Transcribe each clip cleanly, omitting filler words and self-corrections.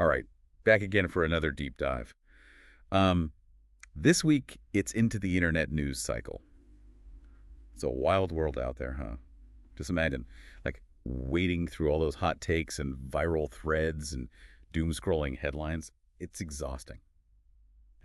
All right, back again for another deep dive. Um, this week, it's into the internet news cycle. It's a wild world out there, huh? Just imagine, like, wading through all those hot takes and viral threads and doom-scrolling headlines. It's exhausting.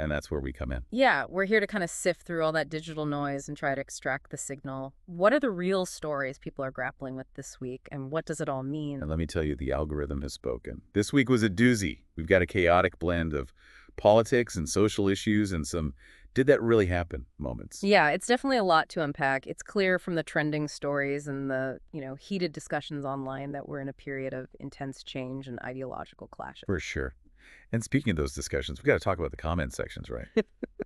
And that's where we come in. Yeah, we're here to kind of sift through all that digital noise and try to extract the signal. What are the real stories people are grappling with this week, and what does it all mean? And let me tell you, the algorithm has spoken. This week was a doozy. We've got a chaotic blend of politics and social issues and some did that really happen moments. Yeah, it's definitely a lot to unpack. It's clear from the trending stories and the, heated discussions online that we're in a period of intense change and ideological clashes. For sure. And speaking of those discussions, we got to talk about the comment sections, right?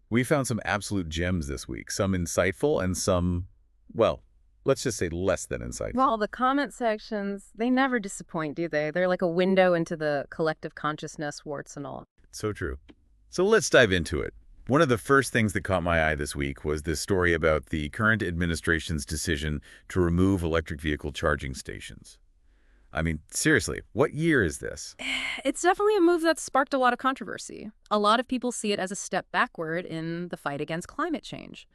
We found some absolute gems this week, some insightful and some, well, let's just say less than insightful. Well, the comment sections, they never disappoint, do they? They're like a window into the collective consciousness, warts and all. So true. So let's dive into it. One of the first things that caught my eye this week was this story about the current administration's decision to remove electric vehicle charging stations. I mean, seriously, what year is this? It's definitely a move that's sparked a lot of controversy. A lot of people see it as a step backward in the fight against climate change.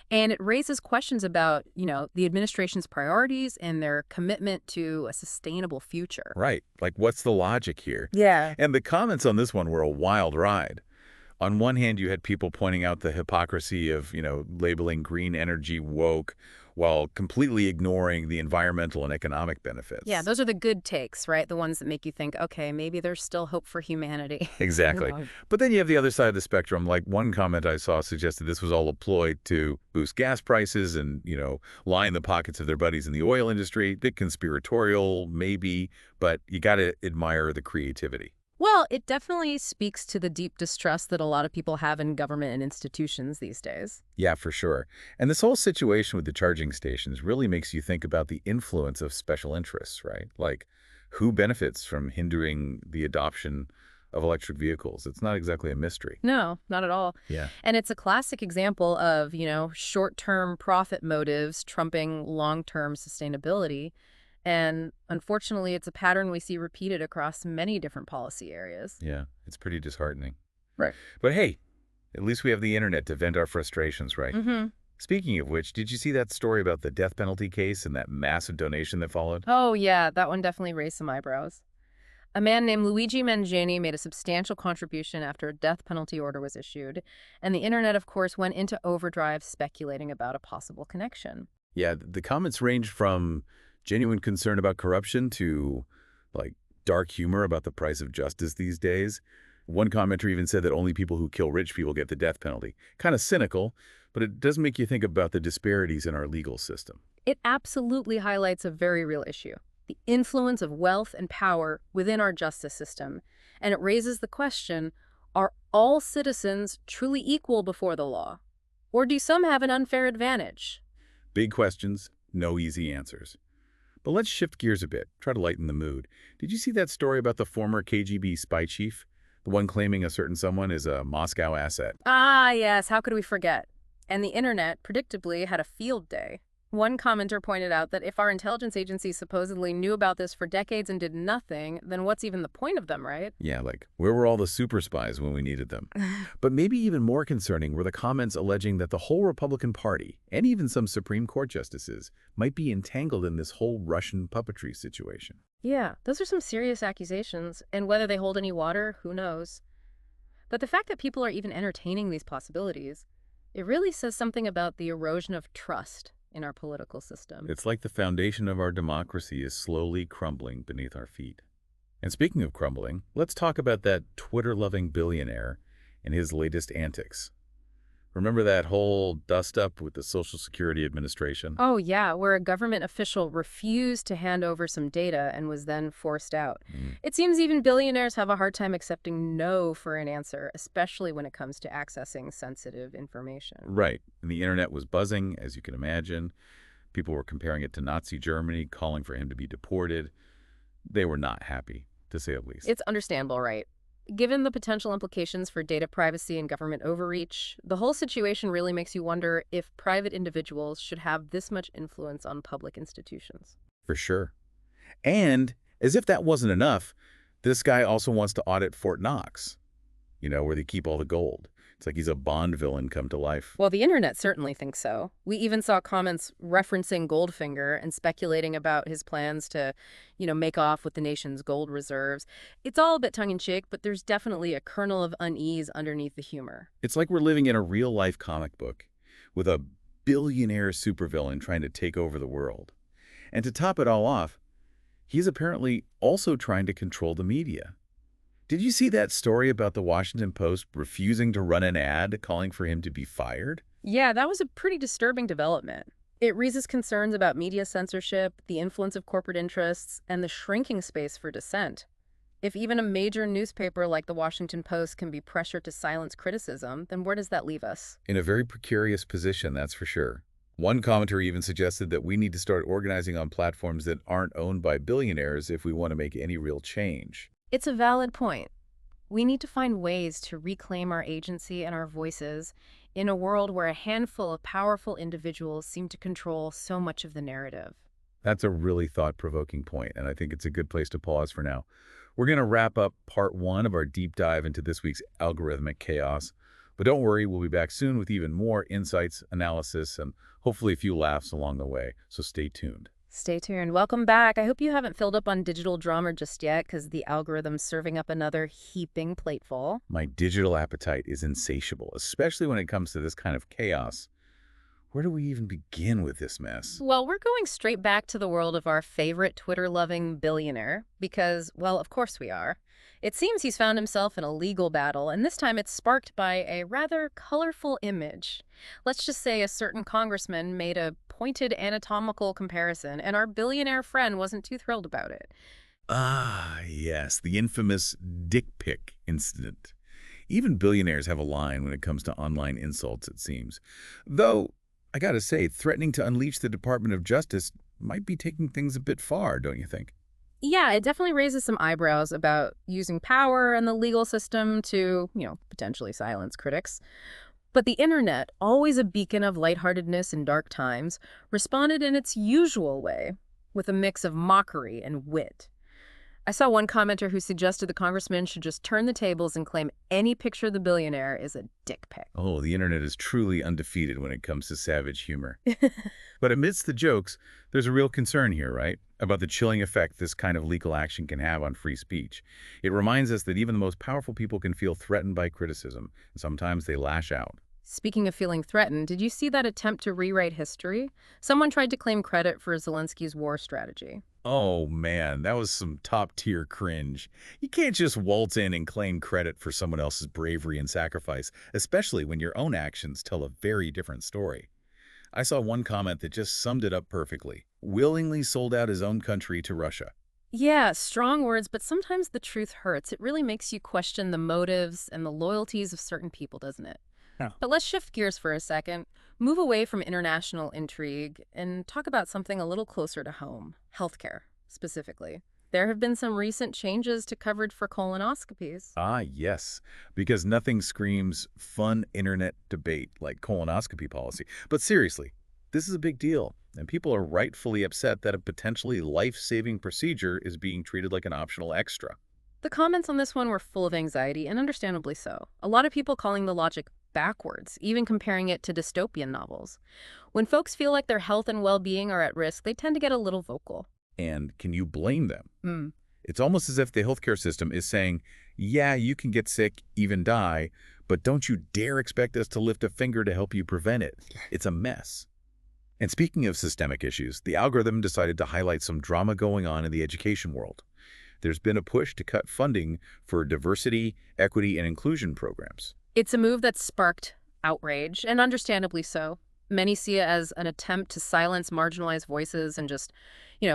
And it raises questions about, the administration's priorities and their commitment to a sustainable future. Right. Like, what's the logic here? Yeah. And the comments on this one were a wild ride. On one hand, you had people pointing out the hypocrisy of, labeling green energy woke while completely ignoring the environmental and economic benefits. Yeah, those are the good takes, right? The ones that make you think, okay, maybe there's still hope for humanity. Exactly. Yeah. But then you have the other side of the spectrum. Like one comment I saw suggested this was all a ploy to boost gas prices and, line the pockets of their buddies in the oil industry. Bit conspiratorial, maybe, but you got to admire the creativity. Well, it definitely speaks to the deep distrust that a lot of people have in government and institutions these days. Yeah, for sure. And this whole situation with the charging stations really makes you think about the influence of special interests, right? Like, who benefits from hindering the adoption of electric vehicles? It's not exactly a mystery. No, not at all. Yeah. And it's a classic example of, short-term profit motives trumping long-term sustainability. And unfortunately, it's a pattern we see repeated across many different policy areas. Yeah, it's pretty disheartening. Right. But hey, at least we have the internet to vent our frustrations, right? Mm-hmm. Speaking of which, did you see that story about the death penalty case and that massive donation that followed? Oh, yeah, that one definitely raised some eyebrows. A man named Luigi Mangini made a substantial contribution after a death penalty order was issued, and the internet, of course, went into overdrive speculating about a possible connection. Yeah, the comments ranged from genuine concern about corruption to, like, dark humor about the price of justice these days. One commenter even said that only people who kill rich people get the death penalty. Kind of cynical, but it does make you think about the disparities in our legal system. It absolutely highlights a very real issue, the influence of wealth and power within our justice system. And it raises the question, are all citizens truly equal before the law? Or do some have an unfair advantage? Big questions, no easy answers. But let's shift gears a bit, try to lighten the mood. Did you see that story about the former KGB spy chief? The one claiming a certain someone is a Moscow asset. Ah, yes, how could we forget? And the internet, predictably, had a field day. One commenter pointed out that if our intelligence agencies supposedly knew about this for decades and did nothing, then what's even the point of them, right? Yeah, like, where were all the super spies when we needed them? But maybe even more concerning were the comments alleging that the whole Republican Party, and even some Supreme Court justices, might be entangled in this whole Russian puppetry situation. Yeah, those are some serious accusations, and whether they hold any water, who knows? But the fact that people are even entertaining these possibilities, it really says something about the erosion of trust in our political system. It's like the foundation of our democracy is slowly crumbling beneath our feet. And speaking of crumbling, let's talk about that Twitter-loving billionaire and his latest antics. Remember that whole dust-up with the Social Security Administration? Oh, yeah, where a government official refused to hand over some data and was then forced out. It seems even billionaires have a hard time accepting no for an answer, especially when it comes to accessing sensitive information. Right. And the internet was buzzing, as you can imagine. People were comparing it to Nazi Germany, calling for him to be deported. They were not happy, to say the least. It's understandable, right? Given the potential implications for data privacy and government overreach, the whole situation really makes you wonder if private individuals should have this much influence on public institutions. For sure. And as if that wasn't enough, This guy also wants to audit Fort Knox, where they keep all the gold. It's like he's a Bond villain come to life. Well, the internet certainly thinks so. We even saw comments referencing Goldfinger and speculating about his plans to, make off with the nation's gold reserves. It's all a bit tongue-in-cheek, but there's definitely a kernel of unease underneath the humor. It's like we're living in a real-life comic book with a billionaire supervillain trying to take over the world. And to top it all off, he's apparently also trying to control the media. Did you see that story about the Washington Post refusing to run an ad calling for him to be fired? Yeah, that was a pretty disturbing development. It raises concerns about media censorship, the influence of corporate interests, and the shrinking space for dissent. If even a major newspaper like the Washington Post can be pressured to silence criticism, then where does that leave us? In a very precarious position, that's for sure. One commenter even suggested that we need to start organizing on platforms that aren't owned by billionaires if we want to make any real change. It's a valid point. We need to find ways to reclaim our agency and our voices in a world where a handful of powerful individuals seem to control so much of the narrative. That's a really thought-provoking point, and I think it's a good place to pause for now. We're going to wrap up part 1 of our deep dive into this week's algorithmic chaos. But don't worry, we'll be back soon with even more insights, analysis, and hopefully a few laughs along the way. So stay tuned. Stay tuned. Welcome back. I hope you haven't filled up on digital drama just yet because the algorithm's serving up another heaping plateful. My digital appetite is insatiable, especially when it comes to this kind of chaos. Where do we even begin with this mess? Well, we're going straight back to the world of our favorite Twitter-loving billionaire because, well, of course we are. It seems he's found himself in a legal battle, and this time it's sparked by a rather colorful image. Let's just say a certain congressman made a pointed anatomical comparison, and our billionaire friend wasn't too thrilled about it. Ah, yes, the infamous dick pic incident. Even billionaires have a line when it comes to online insults, it seems. Though, I gotta say, threatening to unleash the Department of Justice might be taking things a bit far, don't you think? Yeah, it definitely raises some eyebrows about using power and the legal system to, potentially silence critics. But the internet, always a beacon of lightheartedness in dark times, responded in its usual way, with a mix of mockery and wit. I saw one commenter who suggested the congressman should just turn the tables and claim any picture of the billionaire is a dick pic. Oh, the internet is truly undefeated when it comes to savage humor. But amidst the jokes, there's a real concern here, right? About the chilling effect this kind of legal action can have on free speech. It reminds us that even the most powerful people can feel threatened by criticism, and sometimes they lash out. Speaking of feeling threatened, did you see that attempt to rewrite history? Someone tried to claim credit for Zelensky's war strategy. Oh man, that was some top-tier cringe. You can't just waltz in and claim credit for someone else's bravery and sacrifice, especially when your own actions tell a very different story. I saw one comment that just summed it up perfectly. Willingly sold out his own country to Russia. Yeah, strong words, but sometimes the truth hurts. It really makes you question the motives and the loyalties of certain people, doesn't it? Yeah. But let's shift gears for a second, move away from international intrigue, and talk about something a little closer to home, healthcare, specifically. There have been some recent changes to coverage for colonoscopies. Ah, yes, because nothing screams fun internet debate like colonoscopy policy. But seriously, this is a big deal, and people are rightfully upset that a potentially life-saving procedure is being treated like an optional extra. The comments on this one were full of anxiety, and understandably so. A lot of people calling the logic backwards, even comparing it to dystopian novels. When folks feel like their health and well-being are at risk, they tend to get a little vocal. And can you blame them? Mm. It's almost as if the healthcare system is saying, yeah, you can get sick, even die, but don't you dare expect us to lift a finger to help you prevent it. It's a mess. And speaking of systemic issues, the algorithm decided to highlight some drama going on in the education world. There's been a push to cut funding for diversity, equity, and inclusion programs. It's a move that's sparked outrage, and understandably so. Many see it as an attempt to silence marginalized voices and just,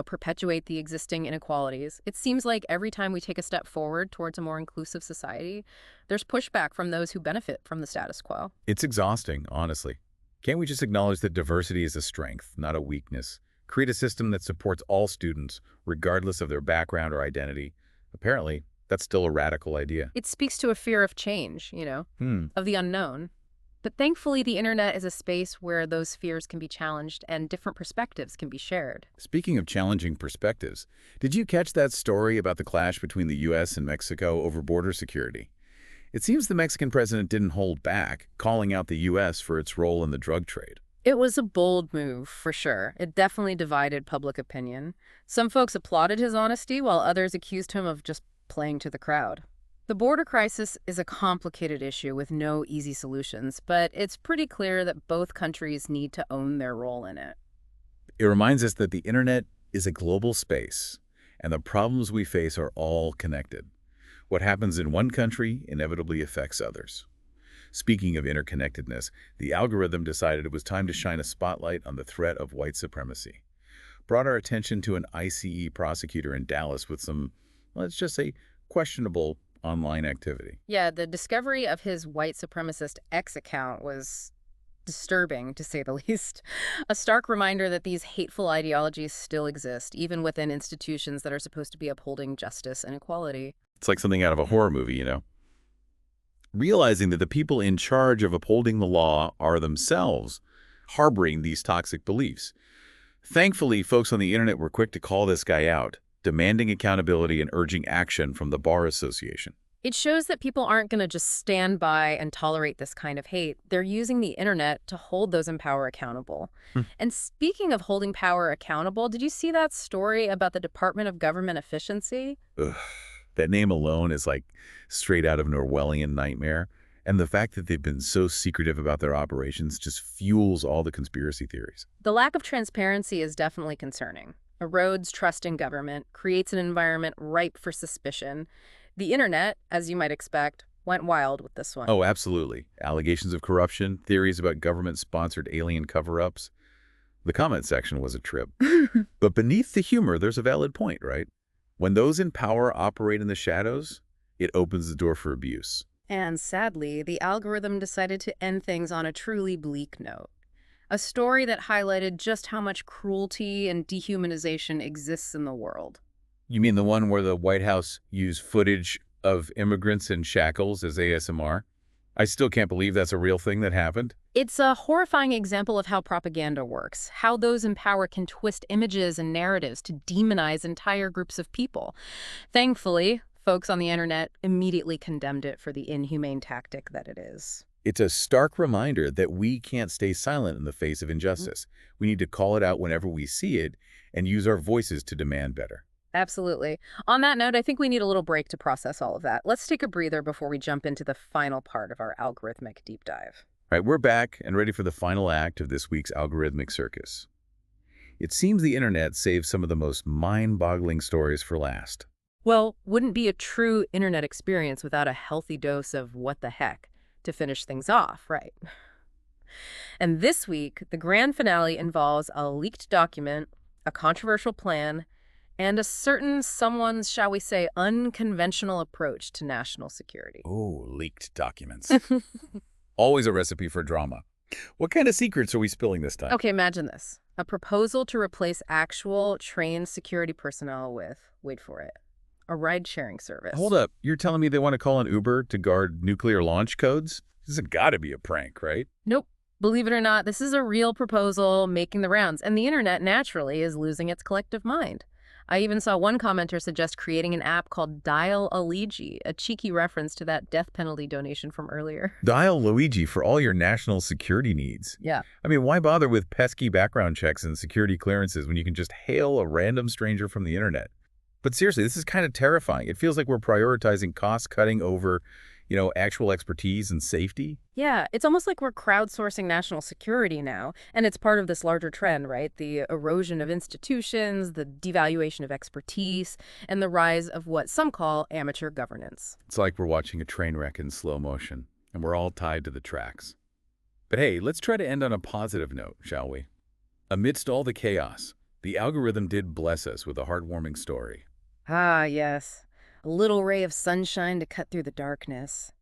perpetuate the existing inequalities. It seems like every time we take a step forward towards a more inclusive society, there's pushback from those who benefit from the status quo. It's exhausting, honestly. Can't we just acknowledge that diversity is a strength, not a weakness? Create a system that supports all students, regardless of their background or identity. Apparently, that's still a radical idea. It speaks to a fear of change, of the unknown. But thankfully, the internet is a space where those fears can be challenged and different perspectives can be shared. Speaking of challenging perspectives, did you catch that story about the clash between the U.S. and Mexico over border security? It seems the Mexican president didn't hold back, calling out the U.S. for its role in the drug trade. It was a bold move, for sure. It definitely divided public opinion. Some folks applauded his honesty, while others accused him of just playing to the crowd. The border crisis is a complicated issue with no easy solutions, but it's pretty clear that both countries need to own their role in it. It reminds us that the internet is a global space, and the problems we face are all connected. What happens in one country inevitably affects others. Speaking of interconnectedness, the algorithm decided it was time to shine a spotlight on the threat of white supremacy. Brought our attention to an ICE prosecutor in Dallas with some, let's just say, questionable online activity. Yeah, the discovery of his white supremacist X account was disturbing, to say the least. A stark reminder that these hateful ideologies still exist, even within institutions that are supposed to be upholding justice and equality. It's like something out of a horror movie, Realizing that the people in charge of upholding the law are themselves harboring these toxic beliefs. Thankfully, folks on the internet were quick to call this guy out, demanding accountability and urging action from the Bar Association. It shows that people aren't going to just stand by and tolerate this kind of hate. They're using the internet to hold those in power accountable. And speaking of holding power accountable, did you see that story about the Department of Government Efficiency? Ugh, that name alone is like straight out of an Orwellian nightmare. And the fact that they've been so secretive about their operations just fuels all the conspiracy theories. The lack of transparency is definitely concerning. Erodes trust in government, creates an environment ripe for suspicion. The internet, as you might expect, went wild with this one. Oh, absolutely. Allegations of corruption, theories about government-sponsored alien cover-ups. The comment section was a trip. But beneath the humor, there's a valid point, right? When those in power operate in the shadows, it opens the door for abuse. And sadly, the algorithm decided to end things on a truly bleak note. A story that highlighted just how much cruelty and dehumanization exists in the world. You mean the one where the White House used footage of immigrants in shackles as ASMR? I still can't believe that's a real thing that happened. It's a horrifying example of how propaganda works, how those in power can twist images and narratives to demonize entire groups of people. Thankfully, folks on the internet immediately condemned it for the inhumane tactic that it is. It's a stark reminder that we can't stay silent in the face of injustice. We need to call it out whenever we see it and use our voices to demand better. Absolutely. On that note, I think we need a little break to process all of that. Let's take a breather before we jump into the final part of our algorithmic deep dive. All right, we're back and ready for the final act of this week's algorithmic circus. It seems the internet saves some of the most mind-boggling stories for last. Well, wouldn't be a true internet experience without a healthy dose of what the heck to finish things off, right? And this week, the grand finale involves a leaked document, a controversial plan, and a certain someone's, shall we say, unconventional approach to national security. Oh, leaked documents. Always a recipe for drama. What kind of secrets are we spilling this time? Okay, imagine this. A proposal to replace actual trained security personnel with, wait for it, a ride-sharing service. Hold up. You're telling me they want to call an Uber to guard nuclear launch codes? This has got to be a prank, right? Nope. Believe it or not, this is a real proposal making the rounds, and the internet naturally is losing its collective mind. I even saw one commenter suggest creating an app called Dial Luigi, a cheeky reference to that death penalty donation from earlier. Dial Luigi for all your national security needs. Yeah. I mean, why bother with pesky background checks and security clearances when you can just hail a random stranger from the internet? But seriously, this is kind of terrifying. It feels like we're prioritizing cost-cutting over, actual expertise and safety. Yeah, it's almost like we're crowdsourcing national security now, and it's part of this larger trend, right? The erosion of institutions, the devaluation of expertise, and the rise of what some call amateur governance. It's like we're watching a train wreck in slow motion, and we're all tied to the tracks. But hey, let's try to end on a positive note, shall we? Amidst all the chaos, the algorithm did bless us with a heartwarming story. Ah, yes. A little ray of sunshine to cut through the darkness.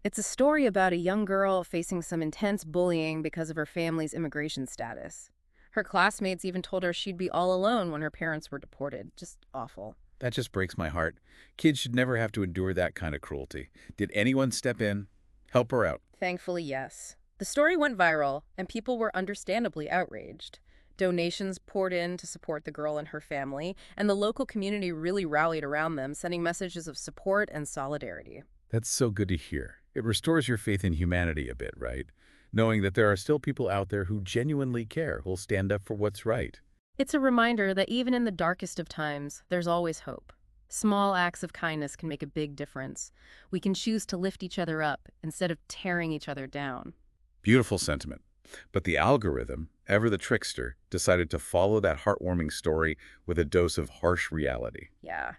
It's a story about a young girl facing some intense bullying because of her family's immigration status. Her classmates even told her she'd be all alone when her parents were deported. Just awful. That just breaks my heart. Kids should never have to endure that kind of cruelty. Did anyone step in? Help her out? Thankfully, yes. The The story went viral, and people were understandably outraged. Donations poured in to support the girl and her family, and the local community really rallied around them, sending messages of support and solidarity. That's so good to hear. It restores your faith in humanity a bit, right? Knowing that there are still people out there who genuinely care, who'll stand up for what's right. It's a reminder that even in the darkest of times, there's always hope. Small acts of kindness can make a big difference. We can choose to lift each other up instead of tearing each other down. Beautiful sentiment. But the algorithm, ever the trickster, decided to follow that heartwarming story with a dose of harsh reality. Yeah.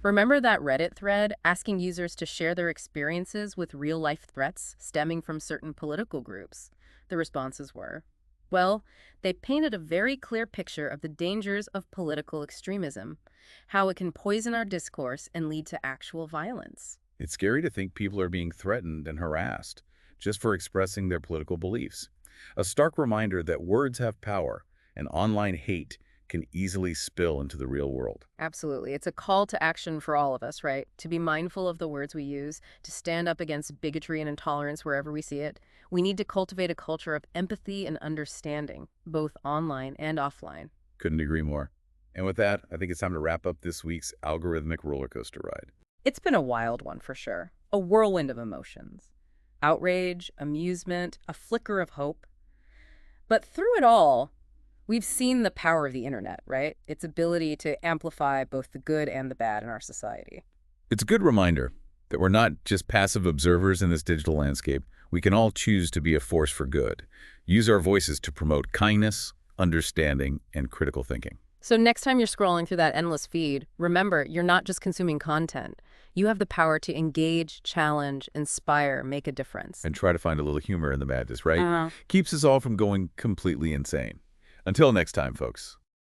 Remember that Reddit thread asking users to share their experiences with real-life threats stemming from certain political groups? The responses were, well, they painted a very clear picture of the dangers of political extremism, how it can poison our discourse and lead to actual violence. It's scary to think people are being threatened and harassed just for expressing their political beliefs. A stark reminder that words have power, and online hate can easily spill into the real world. Absolutely. It's a call to action for all of us, right? To be mindful of the words we use, to stand up against bigotry and intolerance wherever we see it. We need to cultivate a culture of empathy and understanding, both online and offline. Couldn't agree more. And with that, I think it's time to wrap up this week's algorithmic roller coaster ride. It's been a wild one for sure. A whirlwind of emotions. Outrage, amusement, a flicker of hope. But through it all, we've seen the power of the internet, right? Its ability to amplify both the good and the bad in our society. It's a good reminder that we're not just passive observers in this digital landscape. We can all choose to be a force for good. Use our voices to promote kindness, understanding, and critical thinking. So next time you're scrolling through that endless feed, remember, you're not just consuming content. You have the power to engage, challenge, inspire, make a difference. And try to find a little humor in the madness, right? Keeps us all from going completely insane. Until next time, folks.